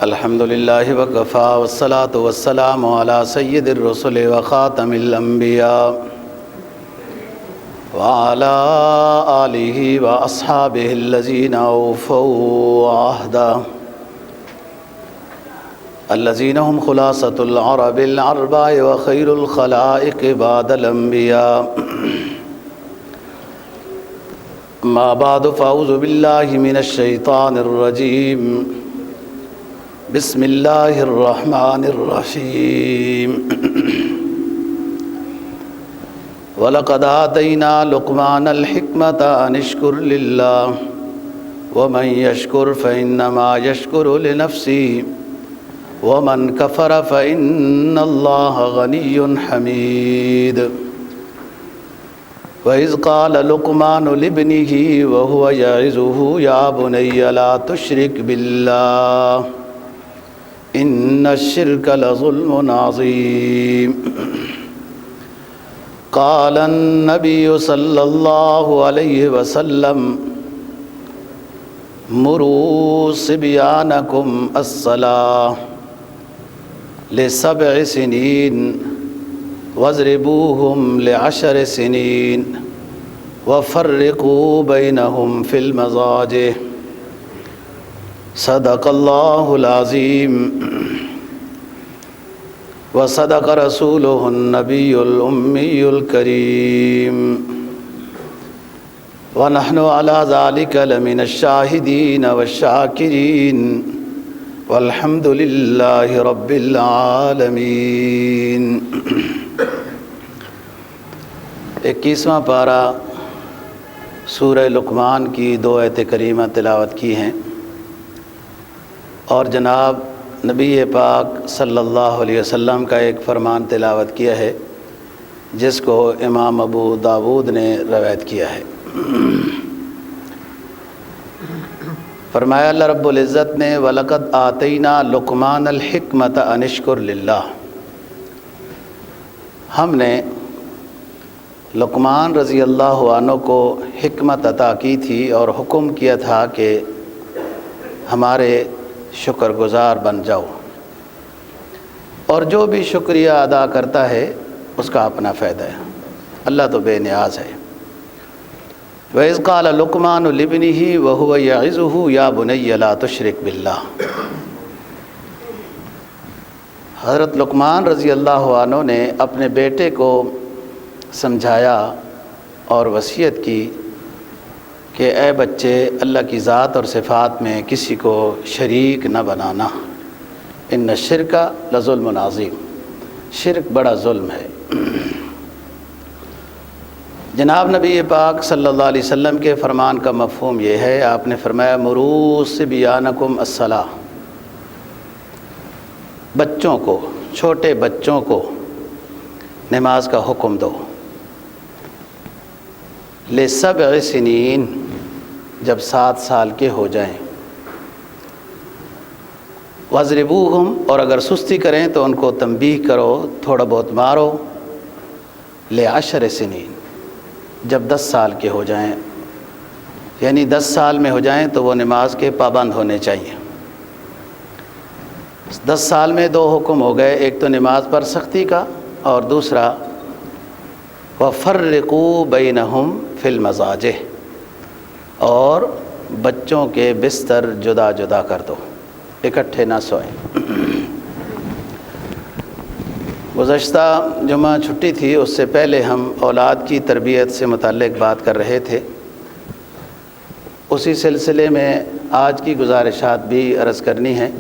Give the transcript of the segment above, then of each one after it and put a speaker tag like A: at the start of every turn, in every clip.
A: الحمد لله وكفى والصلاة والسلام على سيد الرسل وخاتم الأنبياء وعلى آله وأصحابه الذين أوفوا عهدا الذين هم خلاصة العرب الأربع وخير الخلائق بعد الأنبياء. ما بعد فأعوذ بالله من الشيطان الرجيم. بسم الله الرحمن الرحيم. وَلَقَدْ آتَيْنَا لُقْمَانَ الْحِكْمَةَ أَنِ اشْكُرْ لِلَّهِ وَمَنْ يَشْكُرْ فَإِنَّمَا يَشْكُرُ لِنَفْسِهِ وَمَنْ كَفَرَ فَإِنَّ اللَّهَ غَنِيٌّ حَمِيدٌ. وَإِذْ قَالَ لُقْمَانُ لِابْنِهِ وَهُوَ يَعِظُهُ يَا بُنَيَّ لَا تُشْرِكْ بِاللَّهِ إِنَّ الشِّرْكَ لَظُلْمٌ عَظِيمٌ. قال النبي صلى الله عليه وسلم مروا صبيانكم الصلاة ل7 سنين واضربوهم ل10 سنين وفرقوا بينهم في المضاجع. صدق الله العظيم وصدق رسوله النبي الأمي الكريم ونحن على ذلك لمن الشاهدين والشاكرين والحمد لله رب العالمين. 21واں پارہ سورہ لقمان کی 2 آیت کریمہ تلاوت کی ہیں اور جناب نبی پاک صلی اللہ علیہ وسلم کا ایک فرمان تلاوت کیا ہے جس کو امام ابو داود نے روایت کیا ہے. فرمایا اللہ رب العزت نے وَلَقَدْ آتَيْنَا لُقْمَانَ الْحِكْمَةَ أَنِ اشْكُرْ لِلَّهِ. ہم نے لقمان رضی اللہ عنہ کو حکمت عطا کی تھی اور حکم کیا تھا کہ ہمارے شکر گزار بن جاؤ، اور جو بھی شکریہ ادا کرتا ہے اس کا اپنا فائدہ ہے. اللہ تو بے نیاز ہے. وَإِذْ قَالَ لُقْمَانُ لِابْنِهِ وَهُوَ يَعِظُهُ يَا بُنَيَّ لَا تُشْرِكْ بِاللَّهِ. حضرت لقمان رضی اللہ عنہ نے اپنے بیٹے کو سمجھایا اور وصیت کی کہ اے بچے، اللہ کی ذات اور صفات میں کسی کو شریک نہ بنانا. ان الشرک لظلم عظیم. شرک بڑا ظلم ہے. جناب نبی پاک صلی اللہ علیہ وسلم کے فرمان کا مفہوم یہ ہے، آپ نے فرمایا مروا صبیانکم الصلاۃ. بچوں کو، چھوٹے بچوں کو نماز کا حکم دو. ل7 سنین، جب 7 سال کے ہو جائیں. واضربوہم، اور اگر سستی کریں تو ان کو تنبیہ کرو، تھوڑا بہت مارو. ل10 سنین، جب 10 سال کے ہو جائیں، یعنی 10 سال میں ہو جائیں تو وہ نماز کے پابند ہونے چاہیے. 10 سال میں 2 حکم ہو گئے، ایک تو نماز پر سختی کا اور دوسرا وَفَرِّقُوا بَيْنَهُمْ فِي الْمَضَاجِعِ، اور بچوں کے بستر جدا جدا کر دو، اکٹھے نہ سوئیں. گزشتہ جمعہ چھٹی تھی، اس سے پہلے ہم اولاد کی تربیت سے متعلق بات کر رہے تھے. اسی سلسلے میں آج کی گزارشات بھی عرض کرنی ہے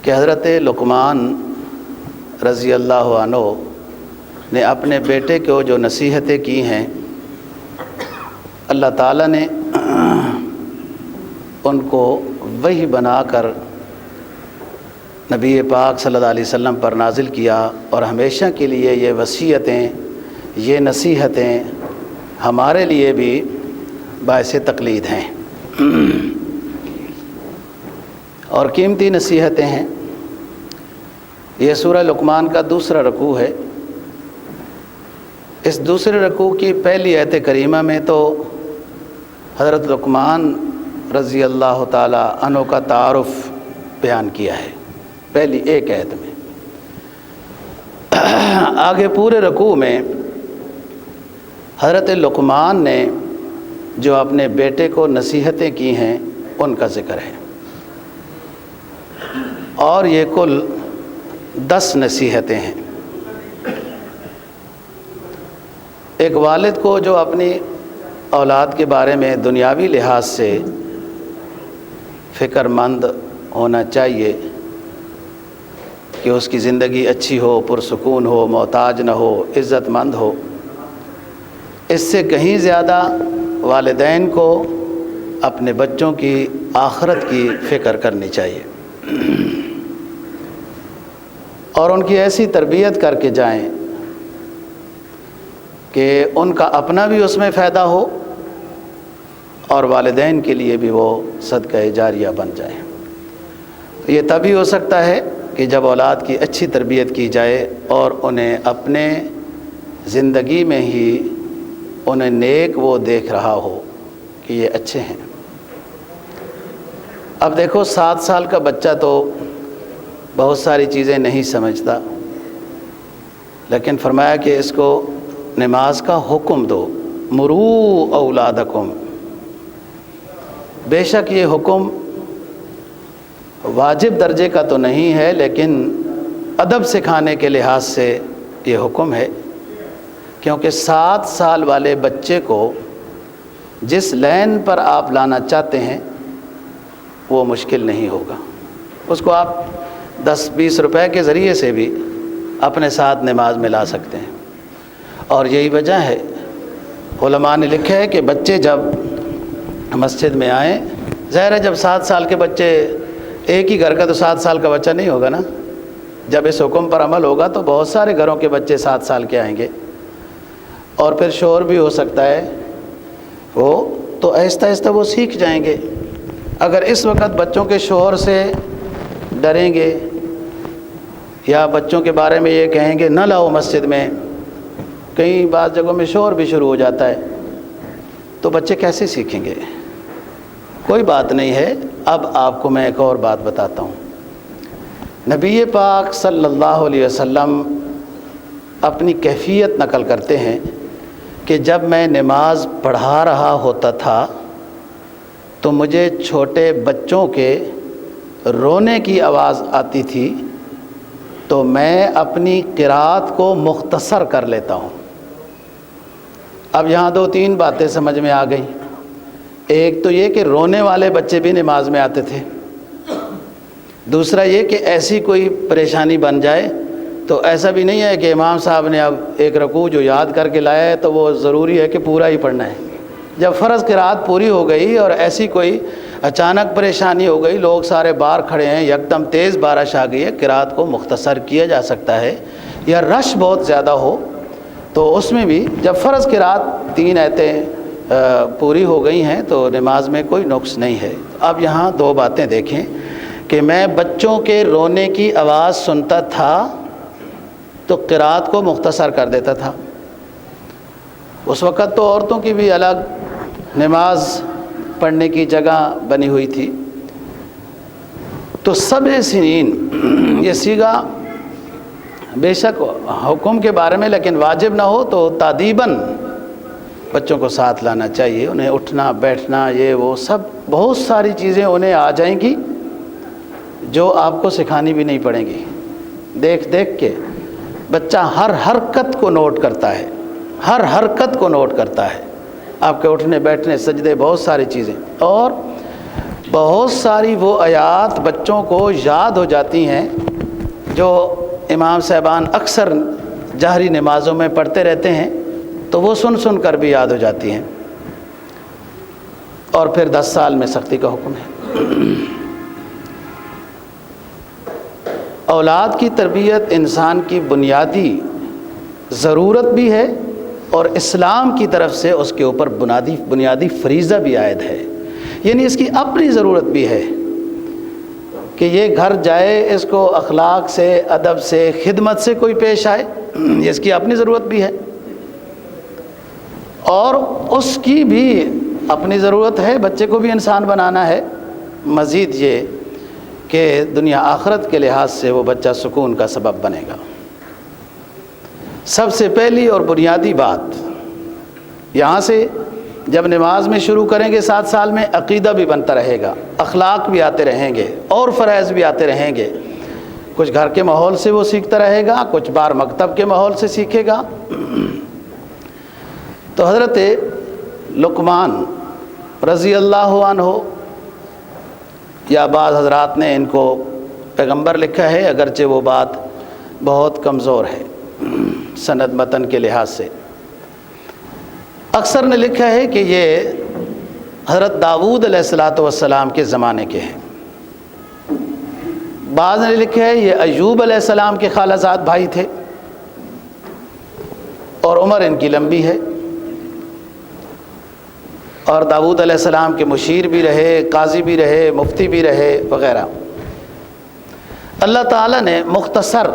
A: کہ حضرت لقمان رضی اللہ عنہ نے اپنے بیٹے کو جو نصیحتیں کی ہیں، اللہ تعالیٰ نے ان کو وحی بنا کر نبی پاک صلی اللہ علیہ وسلم پر نازل کیا، اور ہمیشہ کے لیے یہ وصیتیں، یہ نصیحتیں ہمارے لیے بھی باعث تقلید ہیں اور قیمتی نصیحتیں ہیں. یہ سورہ لقمان کا دوسرا رکوع ہے. اس دوسرے رکوع کی پہلی آیت کریمہ میں تو حضرت لقمان رضی اللہ تعالی عنہ کا تعارف بیان کیا ہے پہلی ایک آیت میں۔ آگے پورے رکوع میں حضرت لقمان نے جو اپنے بیٹے کو نصیحتیں کی ہیں ان کا ذکر ہے، اور یہ کل 10 نصیحتیں ہیں۔ ایک والد کو جو اپنی اولاد کے بارے میں دنیاوی لحاظ سے فکر مند ہونا چاہیے کہ اس کی زندگی اچھی ہو، پرسکون ہو، محتاج نہ ہو، عزت مند ہو، اس سے کہیں زیادہ والدین کو اپنے بچوں کی آخرت کی فکر کرنی چاہیے اور ان کی ایسی تربیت کر کے جائیں کہ ان کا اپنا بھی اس میں فائدہ ہو اور والدین کے لیے بھی وہ صدقہ جاریہ بن جائے۔ یہ تبھی ہو سکتا ہے کہ جب اولاد کی اچھی تربیت کی جائے اور انہیں اپنے زندگی میں ہی انہیں نیک وہ دیکھ رہا ہو کہ یہ اچھے ہیں۔ اب دیکھو 7 سال کا بچہ تو بہت ساری چیزیں نہیں سمجھتا، لیکن فرمایا کہ اس کو نماز کا حکم دو، مرو اولادکم۔ بے شک یہ حکم واجب درجے کا تو نہیں ہے، لیکن ادب سکھانے کے لحاظ سے یہ حکم ہے، کیونکہ 7 سال والے بچے کو جس لین پر آپ لانا چاہتے ہیں وہ مشکل نہیں ہوگا۔ اس کو آپ 10-20 روپے کے ذریعے سے بھی اپنے ساتھ نماز میں لا سکتے ہیں، اور یہی وجہ ہے علماء نے لکھا ہے کہ بچے جب مسجد میں آئیں، ظاہر ہے جب 7 سال کے بچے، ایک ہی گھر کا تو 7 سال کا بچہ نہیں ہوگا نا، جب اس حکم پر عمل ہوگا تو بہت سارے گھروں کے بچے 7 سال کے آئیں گے، اور پھر شور بھی ہو سکتا ہے، وہ تو آہستہ آہستہ وہ سیکھ جائیں گے۔ اگر اس وقت بچوں کے شور سے ڈریں گے یا بچوں کے بارے میں یہ کہیں گے نہ لاؤ مسجد میں، کئی بعض جگہوں میں شور بھی شروع ہو جاتا ہے، تو بچے کیسے سیکھیں گے؟ کوئی بات نہیں ہے۔ اب آپ کو میں ایک اور بات بتاتا ہوں۔ نبی پاک صلی اللہ علیہ وسلم اپنی کیفیت نقل کرتے ہیں کہ جب میں نماز پڑھا رہا ہوتا تھا تو مجھے چھوٹے بچوں کے رونے کی آواز آتی تھی تو میں اپنی قرات کو مختصر کر لیتا ہوں۔ اب یہاں 2-3 باتیں سمجھ میں آ گئیں۔ ایک تو یہ کہ رونے والے بچے بھی نماز میں آتے تھے، دوسرا یہ کہ ایسی کوئی پریشانی بن جائے تو ایسا بھی نہیں ہے کہ امام صاحب نے اب ایک رکوع جو یاد کر کے لایا ہے تو وہ ضروری ہے کہ پورا ہی پڑھنا ہے۔ جب فرض قرات پوری ہو گئی اور ایسی کوئی اچانک پریشانی ہو گئی، لوگ سارے باہر کھڑے ہیں، یکدم تیز بارش آ گئی ہے، قرات کو مختصر کیا جا سکتا ہے، یا رش بہت زیادہ ہو تو اس میں بھی جب فرض قرات 3 آیتیں پوری ہو گئی ہیں تو نماز میں کوئی نقص نہیں ہے۔ اب یہاں 2 باتیں دیکھیں کہ میں بچوں کے رونے کی آواز سنتا تھا تو قرات کو مختصر کر دیتا تھا۔ اس وقت تو عورتوں کی بھی الگ نماز پڑھنے کی جگہ بنی ہوئی تھی۔ تو سبع سنین یہ صیغہ بے شک حکم کے بارے میں، لیکن واجب نہ ہو تو تادیباً بچوں کو ساتھ لانا چاہیے۔ انہیں اٹھنا بیٹھنا یہ وہ سب بہت ساری چیزیں انہیں آ جائیں گی جو آپ کو سکھانی بھی نہیں پڑیں گی۔ دیکھ دیکھ کے بچہ ہر حرکت کو نوٹ کرتا ہے، ہر حرکت کو نوٹ کرتا ہے، آپ کے اٹھنے بیٹھنے سجدے بہت ساری چیزیں، اور بہت ساری وہ آیات بچوں کو یاد ہو جاتی ہیں جو امام صاحبان اکثر جہری نمازوں میں پڑھتے رہتے ہیں، تو وہ سن سن کر بھی یاد ہو جاتی ہیں۔ اور پھر 10 سال میں سختی کا حکم ہے۔ اولاد کی تربیت انسان کی بنیادی ضرورت بھی ہے اور اسلام کی طرف سے اس کے اوپر بنیادی فریضہ بھی عائد ہے، یعنی اس کی اپنی ضرورت بھی ہے کہ یہ گھر جائے، اس کو اخلاق سے، ادب سے، خدمت سے کوئی پیش آئے، اس کی اپنی ضرورت بھی ہے، اور اس کی بھی اپنی ضرورت ہے، بچے کو بھی انسان بنانا ہے، مزید یہ کہ دنیا آخرت کے لحاظ سے وہ بچہ سکون کا سبب بنے گا۔ سب سے پہلی اور بنیادی بات یہاں سے جب نماز میں شروع کریں گے 7 سال میں، عقیدہ بھی بنتا رہے گا، اخلاق بھی آتے رہیں گے اور فرائض بھی آتے رہیں گے۔ کچھ گھر کے ماحول سے وہ سیکھتا رہے گا، کچھ بار مکتب کے ماحول سے سیکھے گا۔ تو حضرت لقمان رضی اللہ عنہ، یا بعض حضرات نے ان کو پیغمبر لکھا ہے، اگرچہ وہ بات بہت کمزور ہے سند متن کے لحاظ سے۔ اکثر نے لکھا ہے کہ یہ حضرت داؤد علیہ السلام کے زمانے کے ہیں، بعض نے لکھا ہے یہ ایوب علیہ السلام کے خالہ زاد بھائی تھے، اور عمر ان کی لمبی ہے، اور داؤد علیہ السلام کے مشیر بھی رہے، قاضی بھی رہے، مفتی بھی رہے وغیرہ۔ اللہ تعالیٰ نے مختصر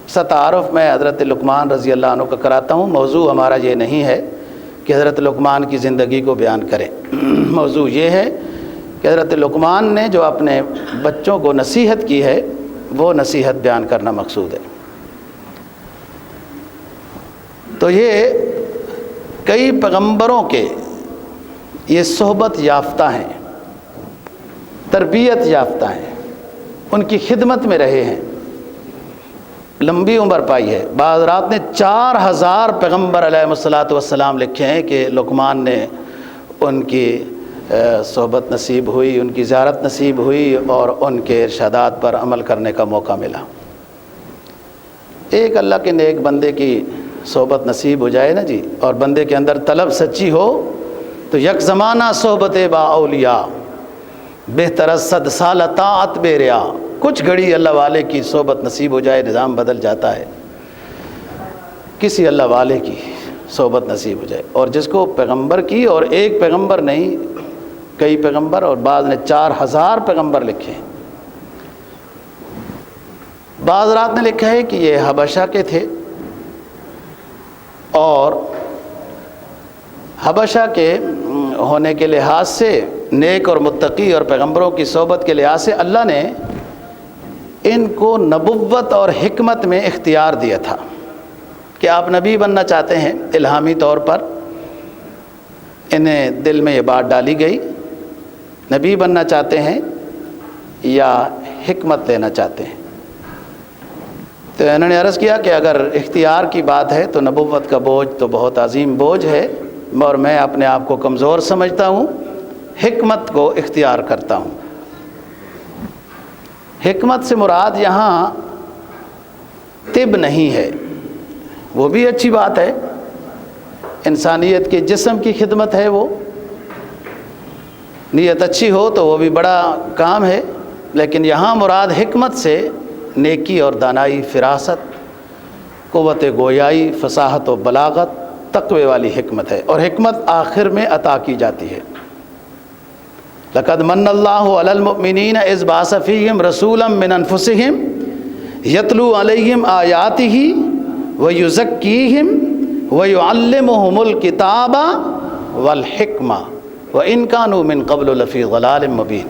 A: سا تعارف میں حضرت لقمان رضی اللہ عنہ کا کراتا ہوں۔ موضوع ہمارا یہ نہیں ہے کہ حضرت لقمان کی زندگی کو بیان کریں، موضوع یہ ہے کہ حضرت لقمان نے جو اپنے بچوں کو نصیحت کی ہے وہ نصیحت بیان کرنا مقصود ہے۔ تو یہ کئی پیغمبروں کے یہ صحبت یافتہ ہیں، تربیت یافتہ ہیں، ان کی خدمت میں رہے ہیں، لمبی عمر پائی ہے۔ بعض رات نے 4000 پیغمبر علیہ السلام لکھے ہیں کہ لقمان نے ان کی صحبت نصیب ہوئی، ان کی زیارت نصیب ہوئی اور ان کے ارشادات پر عمل کرنے کا موقع ملا۔ ایک اللہ کے نیک بندے کی صحبت نصیب ہو جائے نا جی، اور بندے کے اندر طلب سچی ہو تو یک زمانہ صحبت با اولیاء بہتر صد سال طاعت بے ریا۔ کچھ گھڑی اللہ والے کی صحبت نصیب ہو جائے نظام بدل جاتا ہے، کسی اللہ والے کی صحبت نصیب ہو جائے۔ اور جس کو پیغمبر کی، اور ایک پیغمبر نہیں کئی پیغمبر، اور بعض نے 4000 پیغمبر لکھے ہیں۔ بعض رات نے لکھا ہے کہ یہ حبشہ کے تھے، اور حبشہ کے ہونے کے لحاظ سے، نیک اور متقی اور پیغمبروں کی صحبت کے لحاظ سے اللہ نے ان کو نبوت اور حکمت میں اختیار دیا تھا کہ آپ نبی بننا چاہتے ہیں، الہامی طور پر انہیں دل میں یہ بات ڈالی گئی، نبی بننا چاہتے ہیں یا حکمت لینا چاہتے ہیں۔ تو انہوں نے عرض کیا کہ اگر اختیار کی بات ہے تو نبوت کا بوجھ تو بہت عظیم بوجھ ہے، اور میں اپنے آپ کو کمزور سمجھتا ہوں، حکمت کو اختیار کرتا ہوں۔ حکمت سے مراد یہاں طب نہیں ہے، وہ بھی اچھی بات ہے، انسانیت کے جسم کی خدمت ہے، وہ نیت اچھی ہو تو وہ بھی بڑا کام ہے، لیکن یہاں مراد حکمت سے نیکی اور دانائی، فراست، قوت گویائی، فصاحت و بلاغت، تقوی والی حکمت ہے، اور حکمت آخر میں عطا کی جاتی ہے۔ لقد من اللہ علی المؤمنین اذ بعث فیہم رسولا من انفسہم یتلو علیہم آیاتہ ویزکیہم ویعلمہم الکتاب والحکمہ وان کانوا من قبل لفی ضلال مبین۔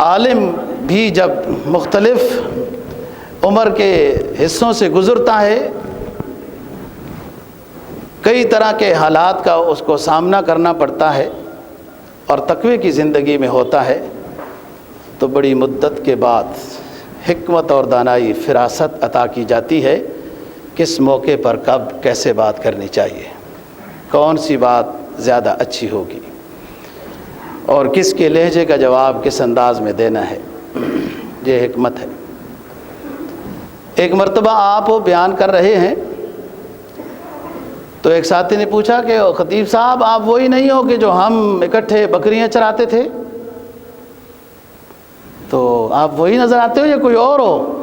A: عالم بھی جب مختلف عمر کے حصوں سے گزرتا ہے، کئی طرح کے حالات کا اس کو سامنا کرنا پڑتا ہے، اور تقوی کی زندگی میں ہوتا ہے، تو بڑی مدت کے بعد حکمت اور دانائی، فراست عطا کی جاتی ہے، کس موقع پر کب کیسے بات کرنی چاہیے، کون سی بات زیادہ اچھی ہوگی، اور کس کے لہجے کا جواب کس انداز میں دینا ہے، یہ حکمت ہے۔ ایک مرتبہ آپ وہ بیان کر رہے ہیں تو ایک ساتھی نے پوچھا کہ خطیب صاحب آپ وہی نہیں ہو کہ جو ہم اکٹھے بکریاں چراتے تھے؟ تو آپ وہی نظر آتے ہو یا کوئی اور ہو؟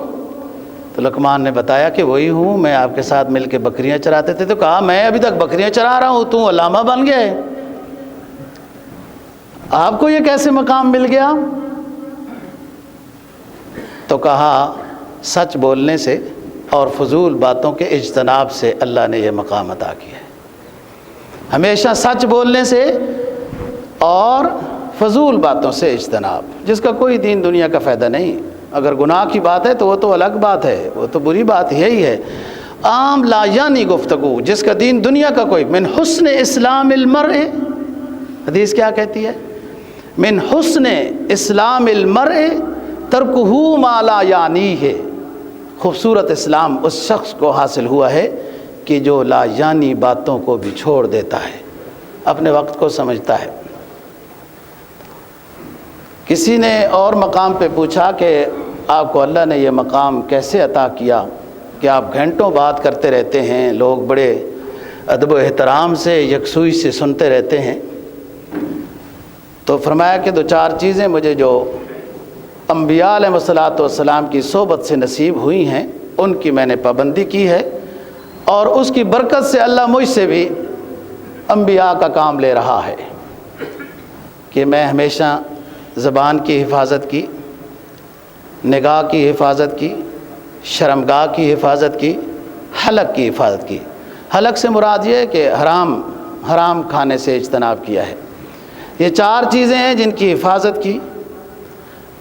A: تو لقمان نے بتایا کہ وہی ہوں، میں آپ کے ساتھ مل کے بکریاں چراتے تھے۔ تو کہا میں ابھی تک بکریاں چرا رہا ہوں، تو علامہ بن گیا ہے، آپ کو یہ کیسے مقام مل گیا؟ تو کہا سچ بولنے سے اور فضول باتوں کے اجتناب سے اللہ نے یہ مقام عطا کیا ہے۔ ہمیشہ سچ بولنے سے اور فضول باتوں سے اجتناب، جس کا کوئی دین دنیا کا فائدہ نہیں۔ اگر گناہ کی بات ہے تو وہ تو الگ بات ہے، وہ تو بری بات یہی ہے۔ عام لا یعنی گفتگو جس کا دین دنیا کا کوئی، من حسن اسلام المرء، حدیث کیا کہتی ہے؟ من حسن اسلام المرء ترکہ ما لا یعنیہ، خوبصورت اسلام اس شخص کو حاصل ہوا ہے کہ جو لا یعنی باتوں کو بھی چھوڑ دیتا ہے، اپنے وقت کو سمجھتا ہے۔ کسی نے اور مقام پہ پوچھا کہ آپ کو اللہ نے یہ مقام کیسے عطا کیا کہ آپ گھنٹوں بات کرتے رہتے ہیں، لوگ بڑے ادب و احترام سے یکسوئی سے سنتے رہتے ہیں؟ تو فرمایا کہ 2-4 چیزیں مجھے جو انبیاء علیہ الصلوۃ والسلام کی صحبت سے نصیب ہوئی ہیں ان کی میں نے پابندی کی ہے، اور اس کی برکت سے اللہ مجھ سے بھی انبیاء کا کام لے رہا ہے کہ میں ہمیشہ زبان کی حفاظت کی، نگاہ کی حفاظت کی، شرمگاہ کی حفاظت کی، حلق کی حفاظت کی۔ حلق سے مراد یہ ہے کہ حرام کھانے سے اجتناب کیا ہے۔ یہ 4 چیزیں ہیں جن کی حفاظت کی،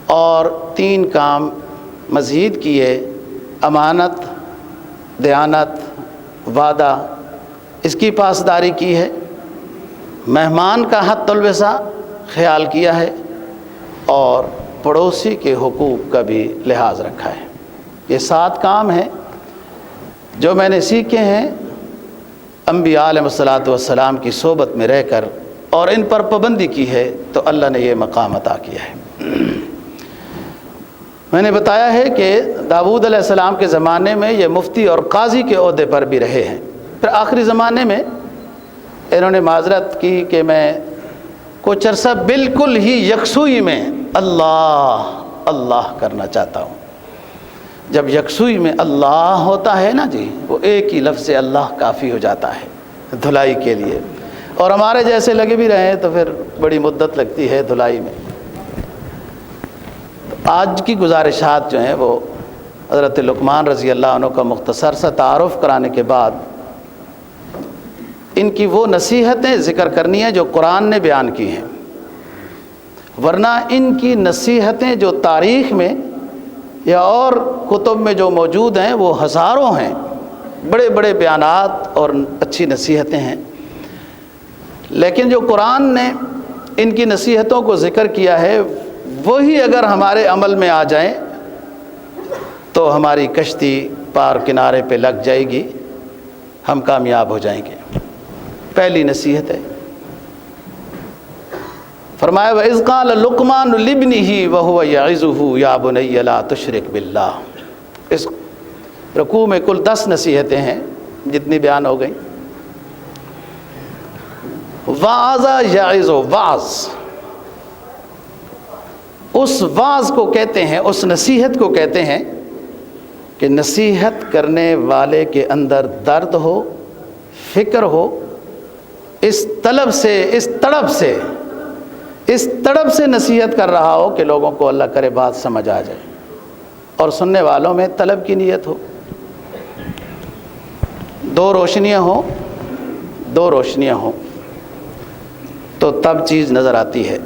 A: اور 3 کام مزید کیے: امانت، دیانت، وعدہ، اس کی پاسداری کی ہے، مہمان کا حق الوصا خیال کیا ہے، اور پڑوسی کے حقوق کا بھی لحاظ رکھا ہے۔ یہ 7 کام ہیں جو میں نے سیکھے ہیں انبیاء علیہ الصلوۃ والسلام کی صحبت میں رہ کر، اور ان پر پابندی کی ہے تو اللہ نے یہ مقام عطا کیا ہے۔ میں نے بتایا ہے کہ داؤد علیہ السلام کے زمانے میں یہ مفتی اور قاضی کے عہدے پر بھی رہے ہیں، پھر آخری زمانے میں انہوں نے معذرت کی کہ میں کچھ عرصہ بالکل ہی یکسوئی میں اللہ اللہ کرنا چاہتا ہوں۔ جب یکسوئی میں اللہ ہوتا ہے نا جی، وہ ایک ہی لفظ اللہ کافی ہو جاتا ہے دھلائی کے لیے، اور ہمارے جیسے لگے بھی رہیں تو پھر بڑی مدت لگتی ہے دھلائی میں۔ آج کی گزارشات جو ہیں وہ حضرت لقمان رضی اللہ عنہ کا مختصر سا تعارف کرانے کے بعد ان کی وہ نصیحتیں ذکر کرنی ہیں جو قرآن نے بیان کی ہیں، ورنہ ان کی نصیحتیں جو تاریخ میں یا اور کتب میں جو موجود ہیں وہ ہزاروں ہیں، بڑے بڑے بیانات اور اچھی نصیحتیں ہیں، لیکن جو قرآن نے ان کی نصیحتوں کو ذکر کیا ہے وہی اگر ہمارے عمل میں آ جائیں تو ہماری کشتی پار کنارے پہ لگ جائے گی، ہم کامیاب ہو جائیں گے۔ پہلی نصیحت ہے، فرمایا وَإِذْ قَالَ لُقْمَانُ لِابْنِهِ وَهُوَ يَعِظُهُ يَا بُنَيَّ لَا تُشْرِكْ بِاللَّهِ۔ اس رکوع میں کل 10 نصیحتیں ہیں جتنی بیان ہو گئیں۔ وَعَظَ يَعِظُ، وعظ، اس وعظ کو کہتے ہیں، اس نصیحت کو کہتے ہیں کہ نصیحت کرنے والے کے اندر درد ہو، فکر ہو، اس طلب سے، اس تڑپ سے نصیحت کر رہا ہو کہ لوگوں کو اللہ کرے بات سمجھ آ جائے، اور سننے والوں میں طلب کی نیت ہو۔ 2 روشنیاں ہوں تو تب چیز نظر آتی ہے۔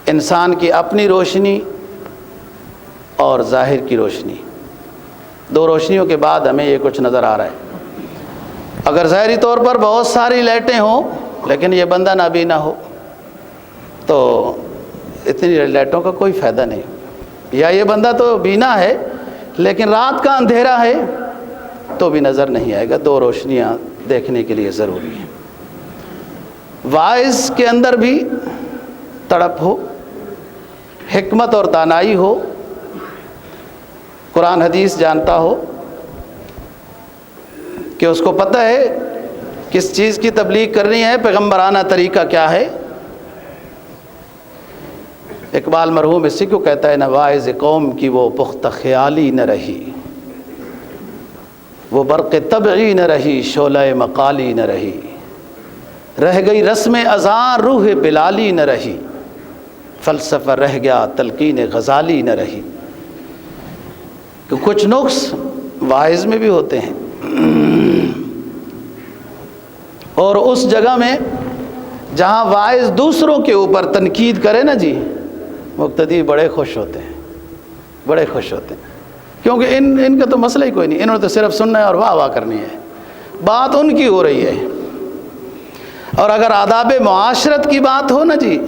A: انسان کی اپنی روشنی اور ظاہر کی روشنی، 2 روشنیوں کے بعد ہمیں یہ کچھ نظر آ رہا ہے۔ اگر ظاہری طور پر بہت ساری لائٹیں ہوں لیکن یہ بندہ نابینا ہو تو اتنی لائٹوں کا کوئی فائدہ نہیں، یا یہ بندہ تو بینا ہے لیکن رات کا اندھیرا ہے تو بھی نظر نہیں آئے گا۔ 2 روشنیاں دیکھنے کے لیے ضروری ہیں۔ واعظ کے اندر بھی تڑپ ہو، حکمت اور دانائی ہو، قرآن حدیث جانتا ہو کہ اس کو پتہ ہے کس چیز کی تبلیغ کرنی ہے، پیغمبرانہ طریقہ کیا ہے۔ اقبال مرحوم اسی کو کہتا ہے، نہ واعظ قوم کی وہ پختہ خیالی نہ رہی، وہ برق طبعی نہ رہی، شعلہ مقالی نہ رہی، رہ گئی رسم اذان روح بلالی نہ رہی، فلسفہ رہ گیا تلقین غزالی نہ رہی۔ کہ کچھ نقص واعظ میں بھی ہوتے ہیں۔ اور اس جگہ میں جہاں واعظ دوسروں کے اوپر تنقید کرے نا جی، مقتدی بڑے خوش ہوتے ہیں، بڑے خوش ہوتے ہیں، کیونکہ ان کا تو مسئلہ ہی کوئی نہیں، انہوں نے تو صرف سننا ہے اور واہ واہ کرنی ہے، بات ان کی ہو رہی ہے۔ اور اگر آداب معاشرت کی بات ہو نا جی،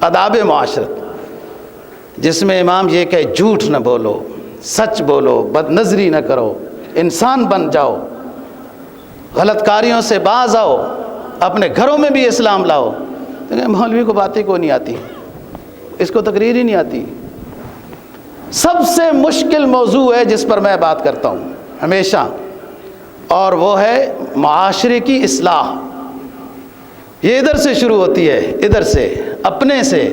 A: آداب معاشرت جس میں امام یہ کہ جھوٹ نہ بولو، سچ بولو، بد نظری نہ کرو، انسان بن جاؤ، غلط کاریوں سے باز آؤ، اپنے گھروں میں بھی اسلام لاؤ، تو مولوی کو باتیں کو نہیں آتی، اس کو تقریر ہی نہیں آتی۔ سب سے مشکل موضوع ہے جس پر میں بات کرتا ہوں ہمیشہ، اور وہ ہے معاشرے کی اصلاح۔ یہ ادھر سے شروع ہوتی ہے، ادھر سے، اپنے سے،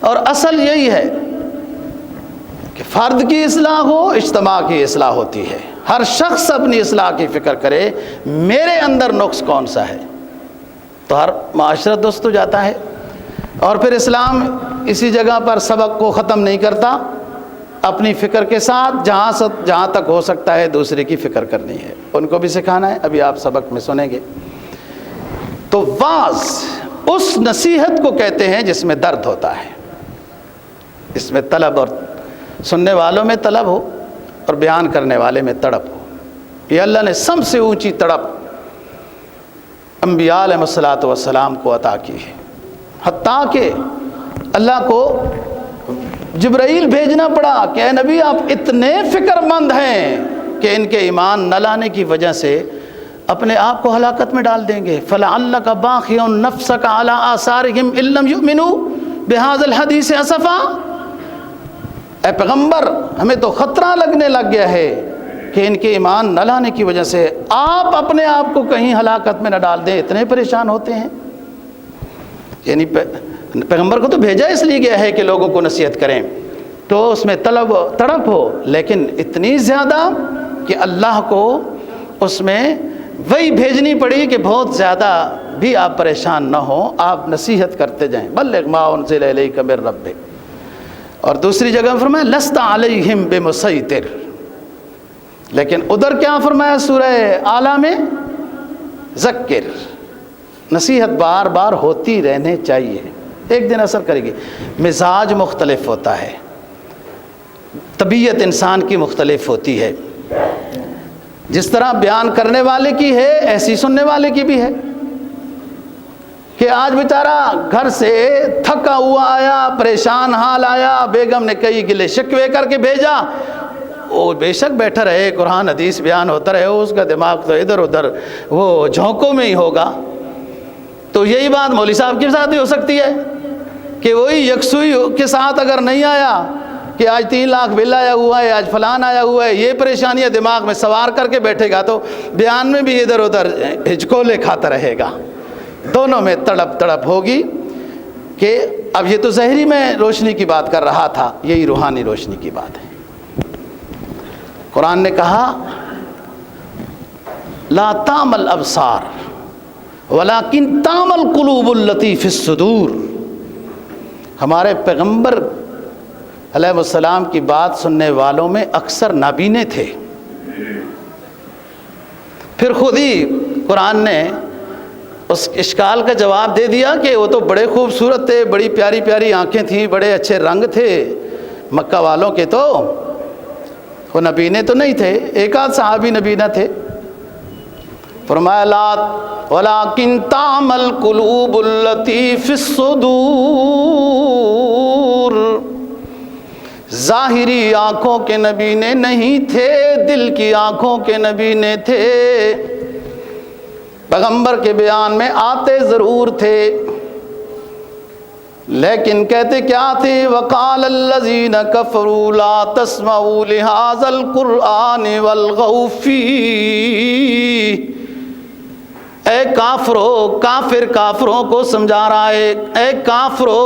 A: اور اصل یہی ہے کہ فرد کی اصلاح ہو، اجتماع کی اصلاح ہوتی ہے۔ ہر شخص اپنی اصلاح کی فکر کرے، میرے اندر نقص کون سا ہے، تو ہر معاشرہ درست ہو جاتا ہے۔ اور پھر اسلام اسی جگہ پر سبق کو ختم نہیں کرتا، اپنی فکر کے ساتھ جہاں تک ہو سکتا ہے دوسرے کی فکر کرنی ہے، ان کو بھی سکھانا ہے۔ ابھی آپ سبق میں سنیں گے۔ تو واعظ اس نصیحت کو کہتے ہیں جس میں درد ہوتا ہے، اس میں طلب، اور سننے والوں میں طلب ہو اور بیان کرنے والے میں تڑپ ہو۔ یہ اللہ نے سب سے اونچی تڑپ انبیاء علیہ الصلوۃ والسلام کو عطا کی ہے، حتیٰ کہ اللہ کو جبرائیل بھیجنا پڑا کہ اے نبی آپ اتنے فکر مند ہیں کہ ان کے ایمان نہ لانے کی وجہ سے اپنے آپ کو ہلاکت میں ڈال دیں گے۔ فَلَعَلَّكَ بَاخِعٌ نَفْسَكَ عَلَىٰ آثَارِهِمْ إِن لَّمْ يُؤْمِنُوا بِهَٰذَا الْحَدِيثِ أَسَفًا۔ اے پیغمبر ہمیں تو خطرہ لگنے لگ گیا ہے کہ ان کے ایمان نہ لانے کی وجہ سے آپ اپنے آپ کو کہیں ہلاکت میں نہ ڈال دیں، اتنے پریشان ہوتے ہیں۔ یعنی پیغمبر کو تو بھیجا اس لیے گیا ہے کہ لوگوں کو نصیحت کریں، تو اس میں طلب تڑپ ہو، لیکن اتنی زیادہ کہ اللہ کو اس میں وہی بھیجنی پڑی کہ بہت زیادہ بھی آپ پریشان نہ ہوں، آپ نصیحت کرتے جائیں۔ بلغ ما انزل الیک من ربک۔ اور دوسری جگہ فرمایا لست علیہم بمسیطر، لیکن ادھر کیا فرمایا سورہ اعلیٰ میں؟ ذکر، نصیحت بار بار ہوتی رہنے چاہیے، ایک دن اثر کرے گی۔ مزاج مختلف ہوتا ہے، طبیعت انسان کی مختلف ہوتی ہے، جس طرح بیان کرنے والے کی ہے ایسی سننے والے کی بھی ہے۔ کہ آج بیچارہ گھر سے تھکا ہوا آیا، پریشان حال آیا، بیگم نے کئی گلے شکوے کر کے بھیجا، وہ بے شک بیٹھا رہے، قرآن حدیث بیان ہوتا رہے، اس کا دماغ تو ادھر ادھر وہ جھونکوں میں ہی ہوگا۔ تو یہی بات مولوی صاحب کے ساتھ بھی ہو سکتی ہے کہ وہی یکسوئی کے ساتھ اگر نہیں آیا کہ آج 3 لاکھ بل آیا ہوا ہے، آج فلان آیا ہوا ہے، یہ پریشانیاں دماغ میں سوار کر کے بیٹھے گا تو بیان میں بھی ادھر ادھر ہچکولے کھاتا رہے گا۔ دونوں میں تڑپ ہوگی کہ اب یہ تو ظاہری میں روشنی کی بات کر رہا تھا، یہی روحانی روشنی کی بات ہے۔ قرآن نے کہا لا تعمل الابصار ولکن تعمل القلوب التی فی الصدور۔ ہمارے پیغمبر علیہ السلام کی بات سننے والوں میں اکثر نابینے تھے۔ پھر خود ہی قرآن نے اس اشکال کا جواب دے دیا کہ وہ تو بڑے خوبصورت تھے، بڑی پیاری پیاری آنکھیں تھیں، بڑے اچھے رنگ تھے مکہ والوں کے، تو وہ نبینے تو نہیں تھے، ایک آدھ صحابی نبینا تھے۔ فرمایا لا ولکن تعمل القلوب التی فی الصدور، ظاہری آنکھوں کے نبینے نہیں تھے، دل کی آنکھوں کے نبینے تھے۔ پیغمبر کے بیان میں آتے ضرور تھے، لیکن کہتے کیا تھے؟ وقال الذین کفروا لا تسمعوا لہذا القرآن والغوا فیہ۔ اے کافرو، کافر کافروں کو سمجھا رہا ہے، اے کافرو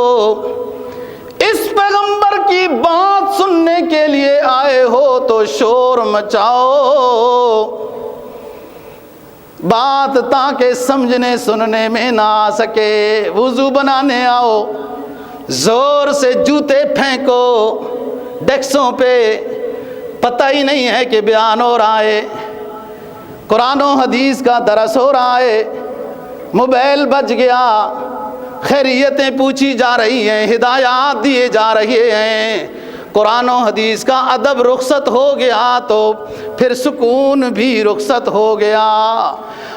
A: اس پیغمبر کی بات سننے کے لیے آئے ہو تو شور مچاؤ، بات تاکہ سمجھنے سننے میں نہ آ سکے، وضو بنانے آؤ، زور سے جوتے پھینکو ڈیکسوں پہ، پتہ ہی نہیں ہے کہ بیان ہو رہا ہے، قرآن و حدیث کا درس ہو رہا ہے، موبائل بج گیا، خیریتیں پوچھی جا رہی ہیں، ہدایات دیے جا رہے ہیں، قرآن و حدیث کا ادب رخصت ہو گیا تو پھر سکون بھی رخصت ہو گیا۔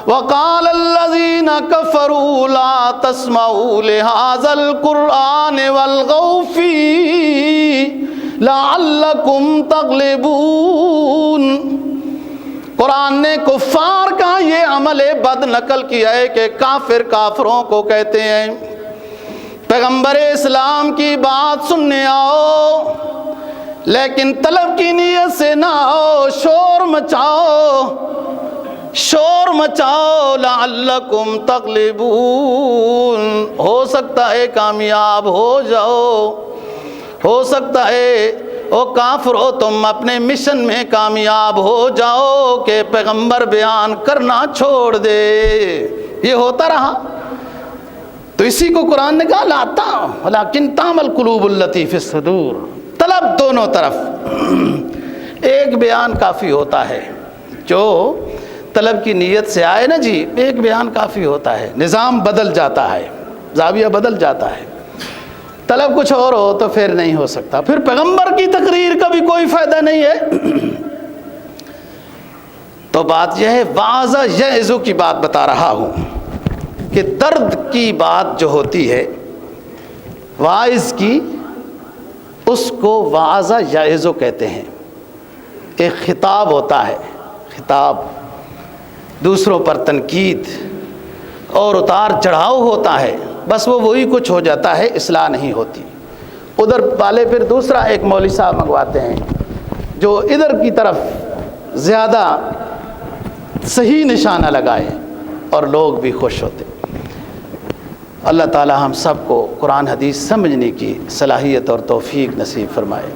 A: وقال الذین کفروا لا تسمعوا لہذا القرآن والغوا فیہ لعلکم تغلبون۔ قرآن نے کفار کا یہ عمل بد نقل کیا ہے کہ کافر کافروں کو کہتے ہیں پیغمبر اسلام کی بات سننے آؤ، لیکن طلب کی نیت سے نہ آؤ، شور مچاؤ لعلکم تغلبون، ہو سکتا ہے کامیاب ہو جاؤ، ہو سکتا ہے او کافرو تم اپنے مشن میں کامیاب ہو جاؤ کہ پیغمبر بیان کرنا چھوڑ دے۔ یہ ہوتا رہا تو اسی کو قرآن نے کہا لا ولکن تعمل القلوب التی فی الصدور، طلب دونوں طرف، ایک بیان کافی ہوتا ہے، جو طلب کی نیت سے آئے نا جی، ایک بیان کافی ہوتا ہے، نظام بدل جاتا ہے، زاویہ بدل جاتا ہے، طلب کچھ اور ہو تو پھر نہیں ہو سکتا، پھر پیغمبر کی تقریر کا بھی کوئی فائدہ نہیں ہے۔ تو بات یہ ہے، واضح یعظ کی بات بتا رہا ہوں کہ درد کی بات جو ہوتی ہے واعظ کی، اس کو واضح یعظ کہتے ہیں۔ ایک خطاب ہوتا ہے، خطاب، دوسروں پر تنقید اور اتار چڑھاؤ ہوتا ہے، بس وہی کچھ ہو جاتا ہے، اصلاح نہیں ہوتی۔ ادھر والے پھر دوسرا ایک مولوی صاحب منگواتے ہیں جو ادھر کی طرف زیادہ صحیح نشانہ لگائے اور لوگ بھی خوش ہوتے۔ اللہ تعالی ہم سب کو قرآن حدیث سمجھنے کی صلاحیت اور توفیق نصیب فرمائے۔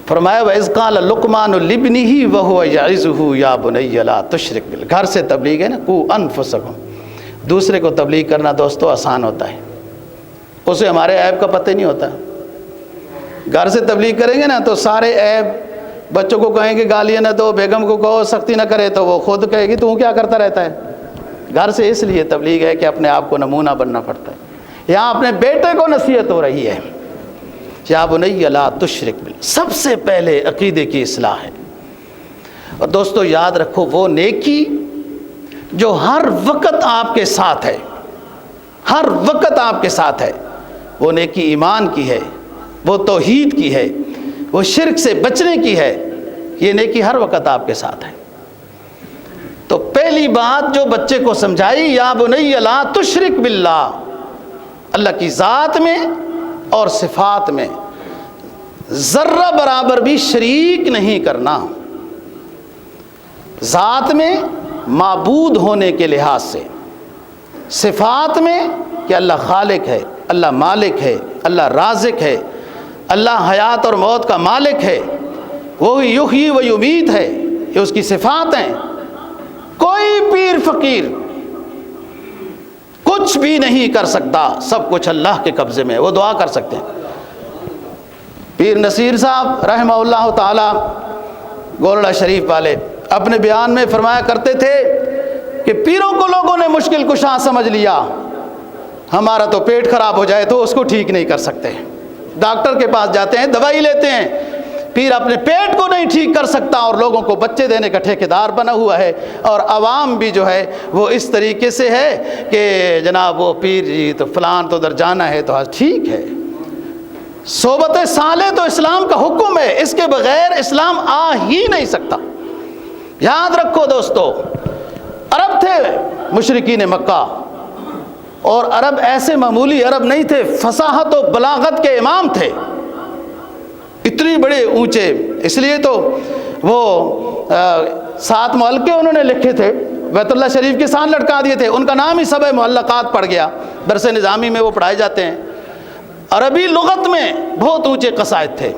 A: فرمایا وَإِذْ قَالَ لُقْمَانُ لِابْنِهِ وَهُوَ يَعِظُهُ يَا بُنَيَّ لَا تُشْرِكْ بِاللَّهِ۔ گھر سے تبلیغ ہے نا، قُوا أَنفُسَكُمْ، دوسرے کو تبلیغ کرنا دوستو آسان ہوتا ہے، اسے ہمارے عیب کا پتہ نہیں ہوتا۔ گھر سے تبلیغ کریں گے نا تو سارے عیب، بچوں کو کہیں گے گالیاں نہ دو، بیگم کو کہو سختی نہ کرے تو وہ خود کہے گی تو کیا کرتا رہتا ہے۔ گھر سے اس لیے تبلیغ ہے کہ اپنے آپ کو نمونہ بننا پڑتا ہے۔ یہاں اپنے بیٹے کو نصیحت ہو رہی ہے، یا بنی لا تشرک باللہ، سب سے پہلے عقیدے کی اصلاح ہے۔ اور دوستو یاد رکھو، وہ نیکی جو ہر وقت آپ کے ساتھ ہے، ہر وقت آپ کے ساتھ ہے، وہ نیکی ایمان کی ہے، وہ توحید کی ہے، وہ شرک سے بچنے کی ہے، یہ نیکی ہر وقت آپ کے ساتھ ہے۔ تو پہلی بات جو بچے کو سمجھائی، یا بنی لا تشرک باللہ، اللہ کی ذات میں اور صفات میں ذرہ برابر بھی شریک نہیں کرنا۔ ذات میں معبود ہونے کے لحاظ سے، صفات میں کہ اللہ خالق ہے، اللہ مالک ہے، اللہ رازق ہے، اللہ حیات اور موت کا مالک ہے، وہ یحیی و یمیت ہے، یہ اس کی صفات ہیں۔ کوئی پیر فقیر کچھ بھی نہیں کر سکتا، سب کچھ اللہ کے قبضے میں، وہ دعا کر سکتے ہیں۔ پیر نصیر صاحب رحمہ اللہ تعالی گولڑا شریف والے اپنے بیان میں فرمایا کرتے تھے کہ پیروں کو لوگوں نے مشکل کشا سمجھ لیا، ہمارا تو پیٹ خراب ہو جائے تو اس کو ٹھیک نہیں کر سکتے، ڈاکٹر کے پاس جاتے ہیں، دوائی لیتے ہیں، پیر اپنے پیٹ کو نہیں ٹھیک کر سکتا اور لوگوں کو بچے دینے کا ٹھیکیدار بنا ہوا ہے، اور عوام بھی جو ہے وہ اس طریقے سے ہے کہ جناب وہ پیر جی تو فلان تو ادھر جانا ہے تو ٹھیک ہے۔ صحبت صالح تو اسلام کا حکم ہے، اس کے بغیر اسلام آ ہی نہیں سکتا۔ یاد رکھو دوستو، عرب تھے مشرکین مکہ، اور عرب ایسے معمولی عرب نہیں تھے، فصاحت و بلاغت کے امام تھے، اتنے بڑے اونچے، اس لیے تو وہ 7 معلقے انہوں نے لکھے تھے، بیت اللہ شریف کے ساتھ لٹکا دیے تھے، ان کا نام ہی 7 معلقات پڑ گیا، درس نظامی میں وہ پڑھائے جاتے ہیں۔ عربی لغت میں بہت اونچے قصائد تھے،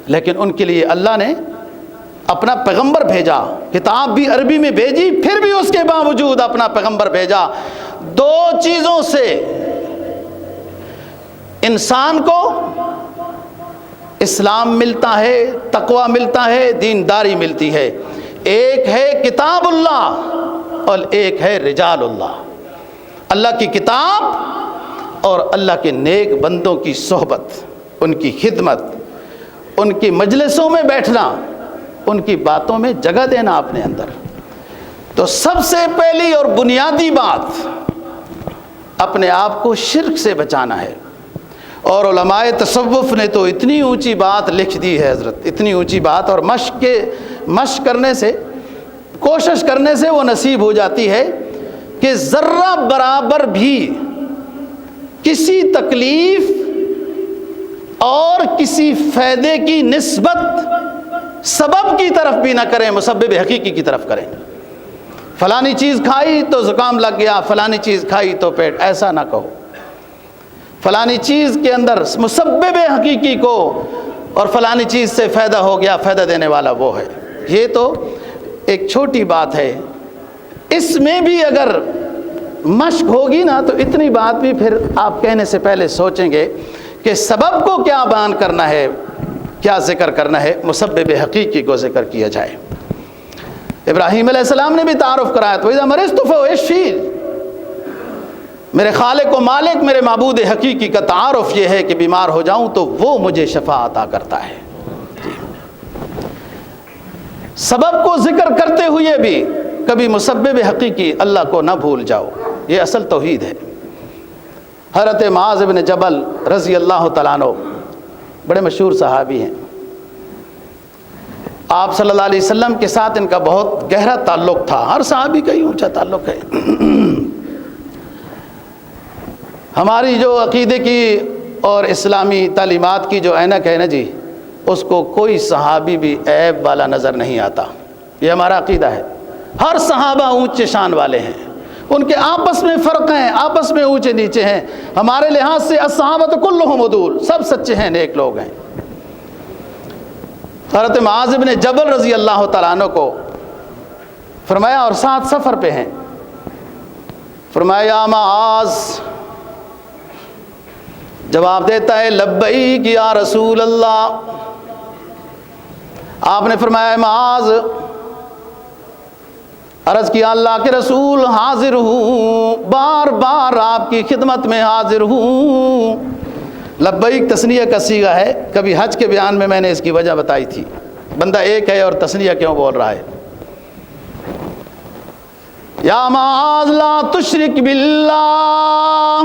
A: لیکن ان کے لیے اللہ نے اپنا پیغمبر بھیجا، کتاب بھی عربی میں بھیجی، پھر بھی اس کے باوجود اپنا پیغمبر بھیجا۔ 2 چیزوں سے انسان کو اسلام ملتا ہے، تقوی ملتا ہے، دینداری ملتی ہے۔ ایک ہے کتاب اللہ اور ایک ہے رجال اللہ، اللہ کی کتاب اور اللہ کے نیک بندوں کی صحبت، ان کی خدمت، ان کی مجلسوں میں بیٹھنا، ان کی باتوں میں جگہ دینا اپنے اندر۔ تو سب سے پہلی اور بنیادی بات اپنے آپ کو شرک سے بچانا ہے۔ اور علماء تصوف نے تو اتنی اونچی بات لکھ دی ہے حضرت، اتنی اونچی بات، اور مشق کرنے سے، کوشش کرنے سے وہ نصیب ہو جاتی ہے کہ ذرہ برابر بھی کسی تکلیف اور کسی فائدے کی نسبت سبب کی طرف بھی نہ کریں، مسبب حقیقی کی طرف کریں۔ فلانی چیز کھائی تو زکام لگ گیا، فلانی چیز کھائی تو پیٹ، ایسا نہ کہو۔ فلانی چیز کے اندر مسبب حقیقی کو، اور فلانی چیز سے فائدہ ہو گیا، فائدہ دینے والا وہ ہے۔ یہ تو ایک چھوٹی بات ہے، اس میں بھی اگر مشق ہوگی نا تو اتنی بات بھی پھر آپ کہنے سے پہلے سوچیں گے کہ سبب کو کیا بیان کرنا ہے، کیا ذکر کرنا ہے، مسبب حقیقی کو ذکر کیا جائے۔ ابراہیم علیہ السلام نے بھی تعارف کرایا تو اذا مرضت فهو یشفین، میرے خالق و مالک، میرے معبود حقیقی کا تعارف یہ ہے کہ بیمار ہو جاؤں تو وہ مجھے شفا عطا کرتا ہے۔ سبب کو ذکر کرتے ہوئے بھی کبھی مسبب حقیقی اللہ کو نہ بھول جاؤ، یہ اصل توحید ہے۔ حضرت معاذ بن جبل رضی اللہ تعالیٰ عنہ بڑے مشہور صحابی ہیں، آپ صلی اللہ علیہ وسلم کے ساتھ ان کا بہت گہرا تعلق تھا، ہر صحابی کا ہی اونچا تعلق ہے۔ ہماری جو عقیدے کی اور اسلامی تعلیمات کی جو اینک ہے نا جی، اس کو کوئی صحابی بھی عیب والا نظر نہیں آتا، یہ ہمارا عقیدہ ہے۔ ہر صحابہ اونچے شان والے ہیں، ان کے آپس میں فرق ہیں، آپس میں اونچے نیچے ہیں، ہمارے لحاظ سے الصحابۃ کلھم عدول، سب سچے ہیں، نیک لوگ ہیں۔ حضرت معاذ بن جبل رضی اللہ تعالیٰ عنہ کو فرمایا، اور ساتھ سفر پہ ہیں، فرمایا یا معاذ، جواب دیتا ہے لبیک یا رسول اللہ۔ آپ نے فرمایا معاذ، عرض کیا اللہ کے رسول حاضر ہوں، بار بار آپ کی خدمت میں حاضر ہوں۔ لبیک تثنیہ کا صیغہ ہے، کبھی حج کے بیان میں نے اس کی وجہ بتائی تھی، بندہ ایک ہے اور تثنیہ کیوں بول رہا ہے۔ یا معاذ لا تشرک باللہ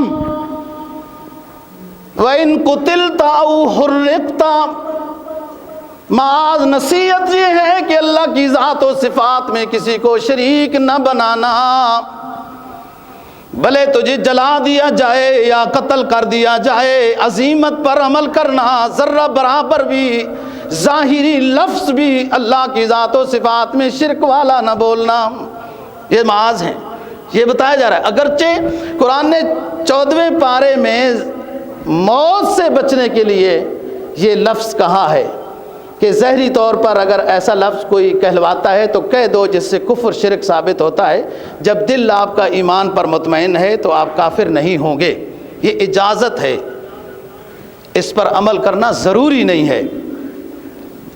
A: وَإِن قُتِلْتَ أَوْ حُرِّقْتَ، معاذ نصیحت یہ ہے کہ اللہ کی ذات و صفات میں کسی کو شریک نہ بنانا، بھلے تجھے جلا دیا جائے یا قتل کر دیا جائے، عزیمت پر عمل کرنا، ذرہ برابر بھی ظاہری لفظ بھی اللہ کی ذات و صفات میں شرک والا نہ بولنا، یہ معاذ ہیں۔ یہ بتایا جا رہا ہے، اگرچہ قرآن نے 14ویں پارے میں موت سے بچنے کے لیے یہ لفظ کہا ہے کہ ظاہری طور پر اگر ایسا لفظ کوئی کہلواتا ہے تو کہہ دو، جس سے کفر شرک ثابت ہوتا ہے۔ جب دل آپ کا ایمان پر مطمئن ہے تو آپ کافر نہیں ہوں گے، یہ اجازت ہے، اس پر عمل کرنا ضروری نہیں ہے۔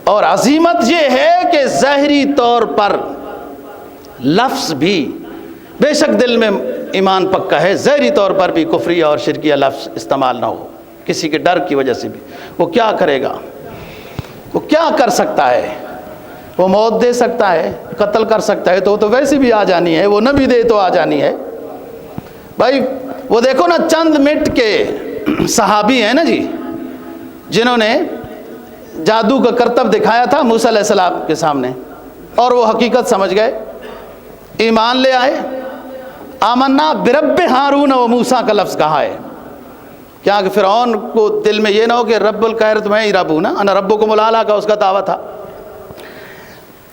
A: اور عزیمت یہ ہے کہ ظاہری طور پر لفظ بھی، بے شک دل میں ایمان پکا ہے، ظاہری طور پر بھی کفریہ اور شرکیہ لفظ استعمال نہ ہو، کسی کے ڈر کی وجہ سے بھی۔ وہ کیا کرے گا؟ وہ کیا کر سکتا ہے؟ وہ موت دے سکتا ہے، قتل کر سکتا ہے، تو وہ تو ویسے بھی آ جانی ہے، وہ نہ بھی دے تو آ جانی ہے۔ بھائی وہ دیکھو نا، چند منٹ کے صحابی ہیں نا جی، جنہوں نے جادو کا کرتب دکھایا تھا موسیٰ علیہ السلام کے سامنے، اور وہ حقیقت سمجھ گئے، ایمان لے آئے۔ آمنا برب ہارون و موسیٰ کا لفظ کہا ہے، کیا کہ فرعون کو دل میں یہ نہ ہو کہ رب القاہر تو میں ہی رب ہوں نا، انا ربکم الاعلیٰ کا اس کا دعویٰ تھا،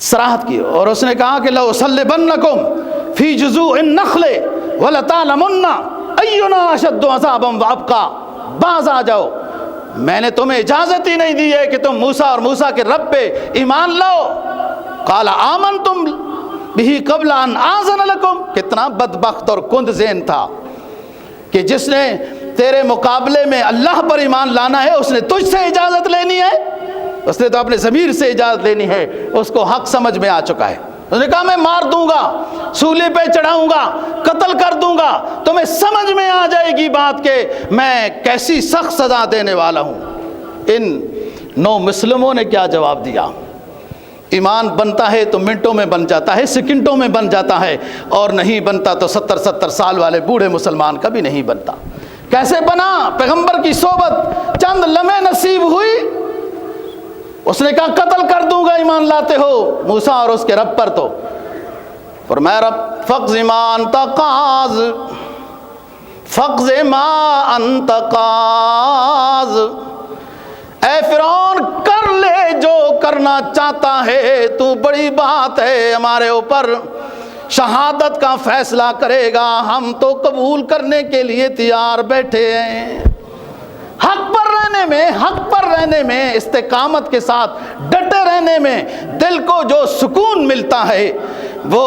A: صراحت کی، اور اس نے کہا کہ لأصلبنکم فی جذوع النخل ولتعلمن اینا اشد عذابا وابقی، باز آ جاؤ، میں نے تمہیں اجازت ہی نہیں دی ہے کہ تم موسیٰ اور موسیٰ کے رب پہ ایمان لاؤ۔ قال آمنتم بہ قبل ان آذن لکم، کتنا بدبخت اور کند ذہن تھا کہ جس نے تیرے مقابلے میں اللہ پر ایمان لانا ہے اس نے تجھ سے اجازت لینی ہے، اس نے تو اپنے ضمیر سے اجازت لینی ہے، اس کو حق سمجھ میں آ چکا ہے۔ اس نے کہا میں مار دوں گا، سولی پہ چڑھاؤں گا، قتل کر دوں گا، تمہیں سمجھ میں آ جائے گی بات کہ میں کیسی سخت سزا دینے والا ہوں۔ ان 9 مسلموں نے کیا جواب دیا؟ ایمان بنتا ہے تو منٹوں میں بن جاتا ہے، سیکنڈوں میں بن جاتا ہے، اور نہیں بنتا تو 70 سال والے بوڑھے مسلمان کا بھی نہیں بنتا۔ کیسے بنا؟ پیغمبر کی صحبت چند لمحے نصیب ہوئی، اس نے کہا قتل کر دوں گا ایمان لاتے ہو موسیٰ اور اس کے رب پر، تو فرمایا رب فقض ما انت قاض، فقض ما انت قاض، اے فرعون کر لے جو کرنا چاہتا ہے، تو بڑی بات ہے ہمارے اوپر شہادت کا فیصلہ کرے گا، ہم تو قبول کرنے کے لیے تیار بیٹھے ہیں۔ حق پر رہنے میں استقامت کے ساتھ ڈٹے رہنے میں دل کو جو سکون ملتا ہے وہ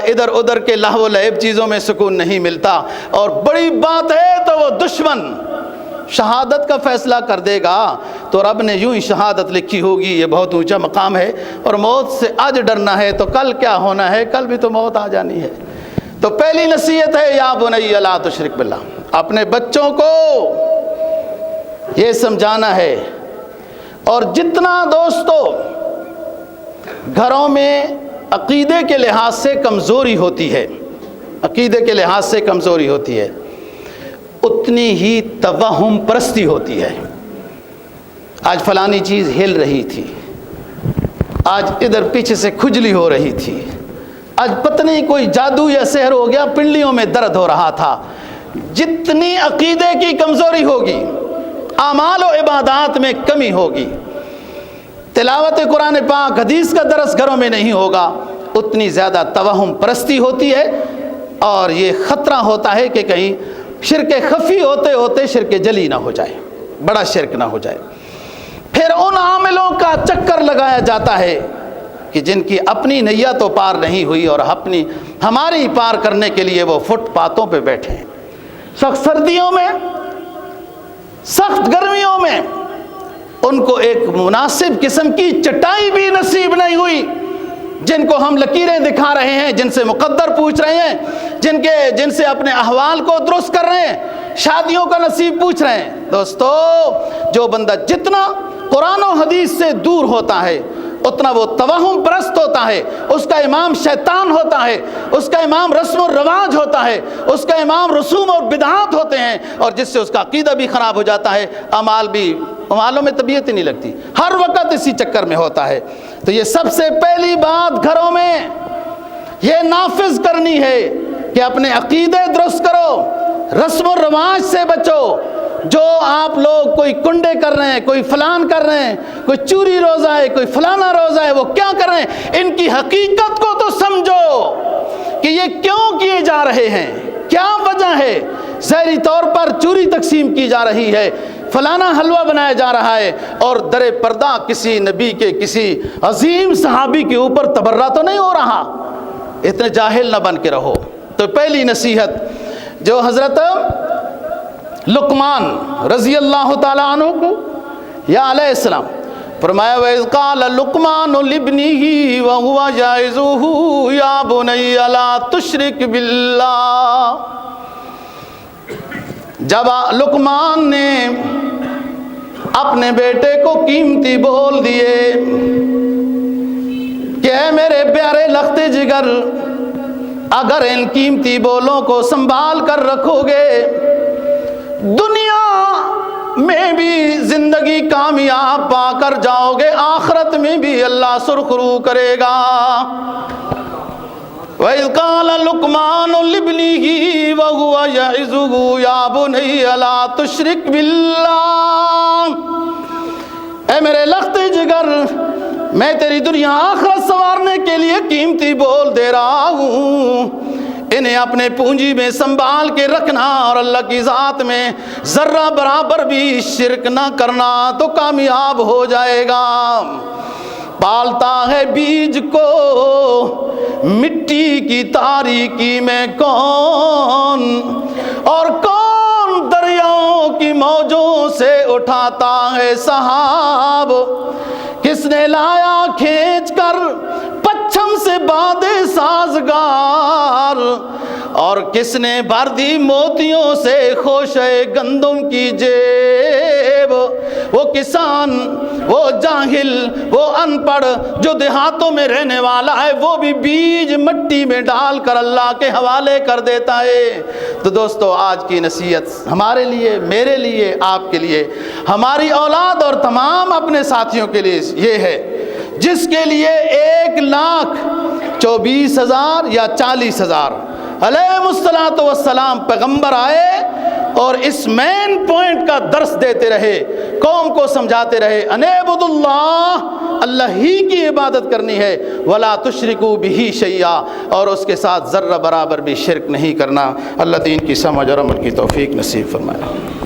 A: ادھر ادھر کے لہو و لعب چیزوں میں سکون نہیں ملتا، اور بڑی بات ہے تو وہ دشمن شہادت کا فیصلہ کر دے گا تو رب نے یوں ہی شہادت لکھی ہوگی، یہ بہت اونچا مقام ہے، اور موت سے آج ڈرنا ہے تو کل کیا ہونا ہے، کل بھی تو موت آ جانی ہے۔ تو پہلی نصیحت ہے یا بنی لا تشرک باللہ، اپنے بچوں کو یہ سمجھانا ہے۔ اور جتنا دوستو گھروں میں عقیدے کے لحاظ سے کمزوری ہوتی ہے، عقیدے کے لحاظ سے کمزوری ہوتی ہے، اتنی ہی توہم پرستی ہوتی ہے۔ آج فلانی چیز ہل رہی تھی، آج ادھر پیچھے سے کھجلی ہو رہی تھی، آج پتہ نہیں کوئی جادو یا سحر ہو گیا، پنڈلیوں میں درد ہو رہا تھا۔ جتنی عقیدے کی کمزوری ہوگی، اعمال و عبادات میں کمی ہوگی، تلاوت قرآن پاک حدیث کا درس گھروں میں نہیں ہوگا، اتنی زیادہ توہم پرستی ہوتی ہے، اور یہ خطرہ ہوتا ہے کہ کہیں شرک خفی ہوتے ہوتے شرک جلی نہ ہو جائے، بڑا شرک نہ ہو جائے۔ پھر ان عاملوں کا چکر لگایا جاتا ہے کہ جن کی اپنی نیت تو پار نہیں ہوئی اور ہماری پار کرنے کے لیے وہ فٹ پاتوں پہ بیٹھے ہیں۔ سخت سردیوں میں، سخت گرمیوں میں ان کو ایک مناسب قسم کی چٹائی بھی نصیب نہیں ہوئی، جن کو ہم لکیریں دکھا رہے ہیں، جن سے مقدر پوچھ رہے ہیں، جن سے اپنے احوال کو درست کر رہے ہیں، شادیوں کا نصیب پوچھ رہے ہیں۔ دوستو جو بندہ جتنا قرآن و حدیث سے دور ہوتا ہے اتنا وہ توہم پرست ہوتا ہے، اس کا امام شیطان ہوتا ہے، اس کا امام رسم و رواج ہوتا ہے، اس کا امام رسوم اور بدعات ہوتے ہیں، اور جس سے اس کا عقیدہ بھی خراب ہو جاتا ہے، اعمالوں میں طبیعت ہی نہیں لگتی، ہر وقت اسی چکر میں ہوتا ہے۔ تو یہ سب سے پہلی بات گھروں میں یہ نافذ کرنی ہے کہ اپنے عقیدے درست کرو، رسم و رواج سے بچو۔ جو آپ لوگ کوئی کنڈے کر رہے ہیں، کوئی فلان کر رہے ہیں، کوئی چوری روزہ ہے، کوئی فلانا روزہ ہے، وہ کیا کر رہے ہیں، ان کی حقیقت کو تو سمجھو کہ یہ کیوں کیے جا رہے ہیں، کیا وجہ ہے۔ ظاہری طور پر چوری تقسیم کی جا رہی ہے، فلانا حلوہ بنایا جا رہا ہے، اور در پردہ کسی نبی کے کسی عظیم صحابی کے اوپر تبرہ تو نہیں ہو رہا۔ اتنے جاہل نہ بن کے رہو۔ تو پہلی نصیحت جو حضرت لقمان رضی اللہ تعالیٰ عنہ کو یا علیہ السلام فرمایا وَإِذْ قَالَ لُقْمَانُ لِابْنِهِ وَهُوَ يَعِظُهُ يَا بُنَيَّ لَا تُشْرِكْ بِاللَّهِ، جب لقمان نے اپنے بیٹے کو قیمتی بول دیے کہ اے میرے پیارے لخت جگر، اگر ان قیمتی بولوں کو سنبھال کر رکھو گے دنیا میں بھی زندگی کامیاب پا کر جاؤ گے، آخرت میں بھی اللہ سرخرو کرے گا۔ وَإِذْ قَالَ لُقْمَانُ لِابْنِهِ وَهُوَ يَعِظُهُ يَا بُنَيَّ لَا تُشْرِكْ بِاللَّهِ، اے میرے لخت جگر، میں تیری دنیا آخرت سنوارنے کے لیے قیمتی بول دے رہا ہوں، انہیں اپنے پونجی میں سنبھال کے رکھنا، اور اللہ کی ذات میں ذرہ برابر بھی شرک نہ کرنا تو کامیاب ہو جائے گا۔ پالتا ہے بیج کو مٹی کی تاریکی میں کون، اور کون دریاؤں کی موجوں سے اٹھاتا ہے سحاب، کس نے لایا کھینچ کر پچھم سے انگار، اور کس نے بھر دی موتیوں سے خوشے گندم کی جیب۔ وہ کسان، وہ جاہل، وہ ان پڑھ جو دیہاتوں میں رہنے والا ہے، وہ بھی بیج مٹی میں ڈال کر اللہ کے حوالے کر دیتا ہے۔ تو دوستو، آج کی نصیحت ہمارے لیے، میرے لیے، آپ کے لیے، ہماری اولاد اور تمام اپنے ساتھیوں کے لیے یہ ہے، جس کے لیے 1,24,000 یا 40,000 علیہ الصلوۃ والسلام پیغمبر آئے اور اس مین پوائنٹ کا درس دیتے رہے، قوم کو سمجھاتے رہے، انعبد اللہ، اللہ ہی کی عبادت کرنی ہے، ولا تشرکوا بہ شیئا، اور اس کے ساتھ ذرہ برابر بھی شرک نہیں کرنا۔ اللہ دین کی سمجھ اور عمل کی توفیق نصیب فرمائے۔